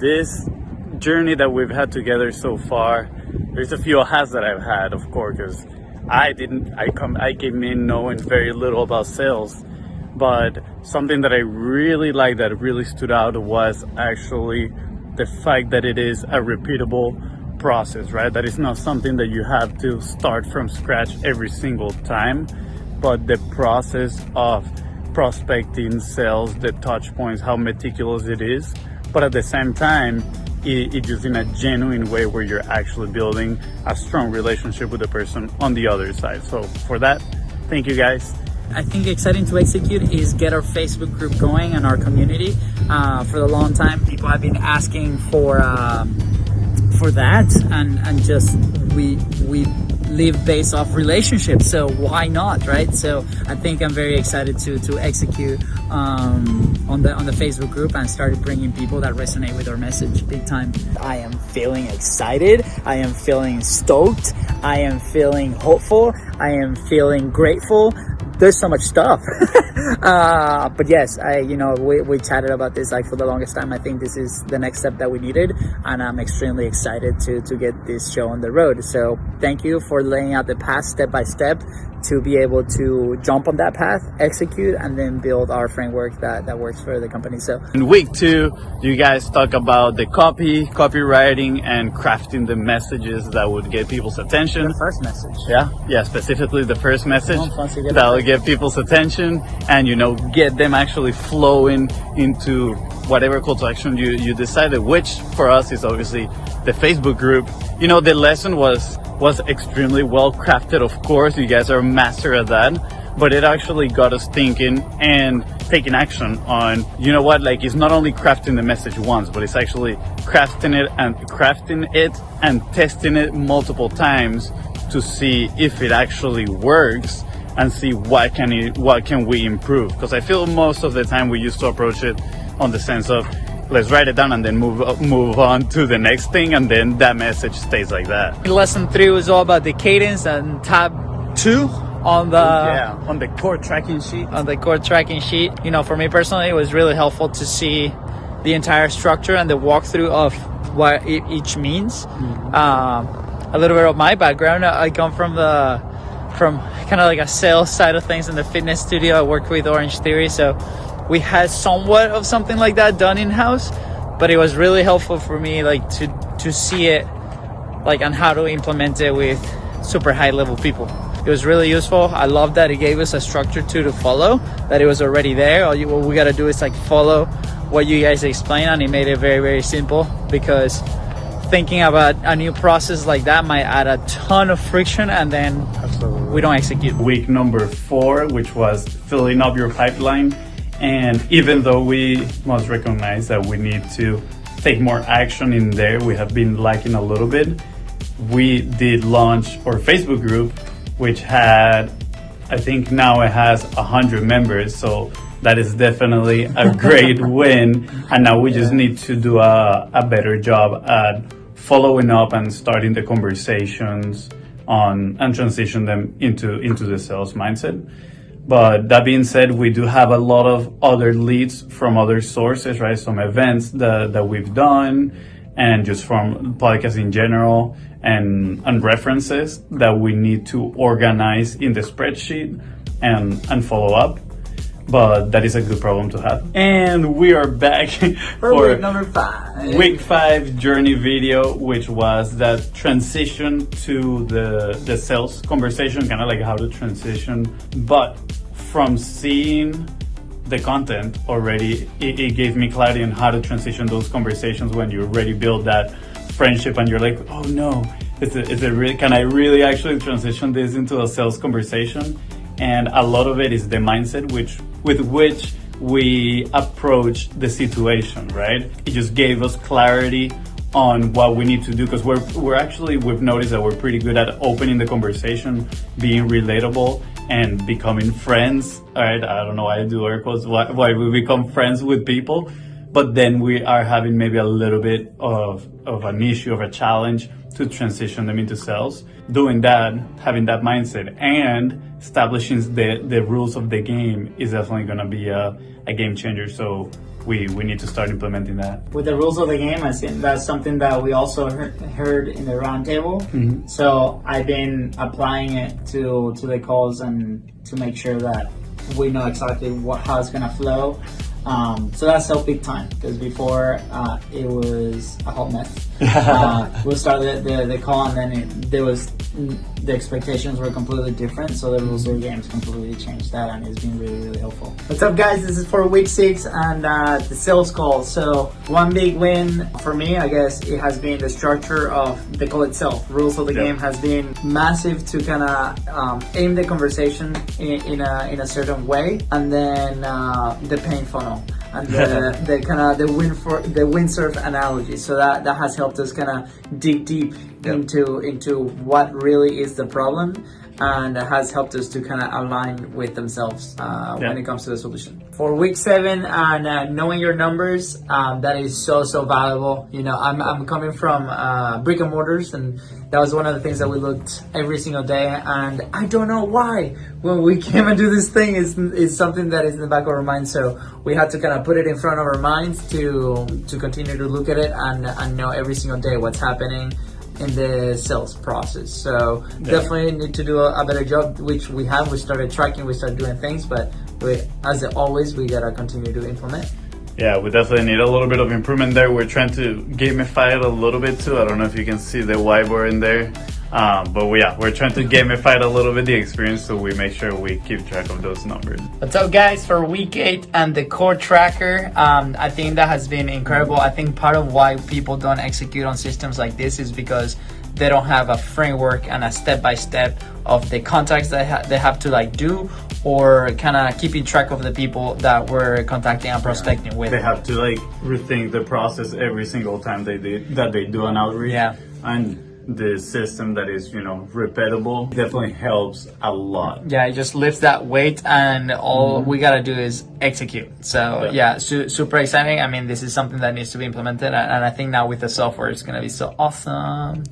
this journey that we've had together so far, there's a few ahas that I've had, of course, because I came in knowing very little about sales, but something that I really liked that really stood out was actually the fact that it is a repeatable process, right? That it's not something that you have to start from scratch every single time, but the process of prospecting, sales, the touch points, how meticulous it is, but at the same time, it just in a genuine way where you're actually building a strong relationship with the person on the other side. So for that, thank you guys. I think exciting to execute is get our Facebook group going and our community. For the long time, people have been asking for that, and just we live based off relationships, so why not, right? So I think I'm very excited to execute on the Facebook group and start bringing people that resonate with our message big time. I am feeling excited, I am feeling stoked, I am feeling hopeful, I am feeling grateful. There's so much stuff. But yes, we chatted about this like for the longest time. I think this is the next step that we needed, and I'm extremely excited to get this show on the road. So thank you for laying out the path step by step to be able to jump on that path, execute, and then build our framework that works for the company. So in week 2, you guys talk about the copywriting, and crafting the messages that would get people's attention. The first message. Yeah, specifically the first message Fonzi, that will get people's attention and, get them actually flowing into whatever call to action you decided, which for us is obviously the Facebook group. The lesson was extremely well crafted. Of course, you guys are a master at that, but it actually got us thinking and taking action on, it's not only crafting the message once, but it's actually crafting it and testing it multiple times to see if it actually works and see what can we improve. Because I feel most of the time we used to approach it on the sense of, let's write it down and then move on to the next thing, and then that message stays like that. Lesson 3 was all about the cadence, and tab 2 on the core tracking sheet. On the core tracking sheet, for me personally, it was really helpful to see the entire structure and the walkthrough of what each means. A little bit of my background: I come from kind of like a sales side of things in the fitness studio. I worked with Orange Theory, so we had somewhat of something like that done in-house, but it was really helpful for me to see it on how to implement it with super high level people. It was really useful. I love that it gave us a structure to follow, that it was already there. What we got to do is follow what you guys explain, and it made it very, very simple, because thinking about a new process like that might add a ton of friction, and then we don't execute. Week number 4, which was filling up your pipeline. And even though we must recognize that we need to take more action in there, we have been lacking a little bit. We did launch our Facebook group, which I think now it has 100 members. So that is definitely a great win. And now we just need to do a better job at following up and starting the conversations and transition them into the sales mindset. But that being said, we do have a lot of other leads from other sources, right? Some events that we've done, and just from podcasts in general, and references that we need to organize in the spreadsheet and follow up. But that is a good problem to have. And we are back for week number 5. Week 5 journey video, which was that transition to the sales conversation, kind of like how to transition. But from seeing the content already, it gave me clarity on how to transition those conversations when you already build that friendship and you're like, oh no, can I really actually transition this into a sales conversation? And a lot of it is the mindset with which we approach the situation, right? It just gave us clarity on what we need to do, because we've noticed that we're pretty good at opening the conversation, being relatable, and becoming friends. All right, I don't know why I do air quotes, why we become friends with people, but then we are having maybe a little bit of an issue, of a challenge to transition them into sales. Doing that, having that mindset, and establishing the rules of the game is definitely going to be a game changer. So we need to start implementing that. With the rules of the game, I think that's something that we also heard in the roundtable. Mm-hmm. So I've been applying it to the calls and to make sure that we know exactly how it's gonna flow. So that's helped big time, because before it was a hot mess. We'll start the call, and then the expectations were completely different, so the rules of the games completely changed that, and it's been really, really helpful. What's up, guys? This is for week 6 and the sales call. So one big win for me, I guess, it has been the structure of the call itself. Rules of the game has been massive to kind of aim the conversation in a certain way, and then the pain funnel and the kind of the windsurf analogy. So that has helped us kind of dig deep into what really is the problem, and has helped us to kind of align with themselves when it comes to the solution. For week 7 and knowing your numbers, that is so valuable. You know, I'm coming from brick and mortars, and that was one of the things that we looked every single day, and I don't know why when we came and do this thing is something that is in the back of our mind. So we had to kind of put it in front of our minds to continue to look at it and know every single day what's happening in the sales process. So definitely need to do a better job, which we have. We started tracking, we started doing things, but as always, we gotta continue to implement. Yeah, we definitely need a little bit of improvement there. We're trying to gamify it a little bit too. I don't know if you can see the whiteboard in there. But we're trying to gamify it a little bit, the experience, so we make sure we keep track of those numbers. What's up, guys? For week 8 and the core tracker, I think that has been incredible. I think part of why people don't execute on systems like this is because they don't have a framework and a step-by-step of the contacts that they have to like do, or kind of keeping track of the people that we're contacting and prospecting with. They have to like rethink the process every single time they do an outreach. And the system that is, repeatable definitely helps a lot. Yeah, it just lifts that weight, and all we gotta do is execute. So super exciting. I mean, this is something that needs to be implemented, and I think now with the software, it's gonna be so awesome.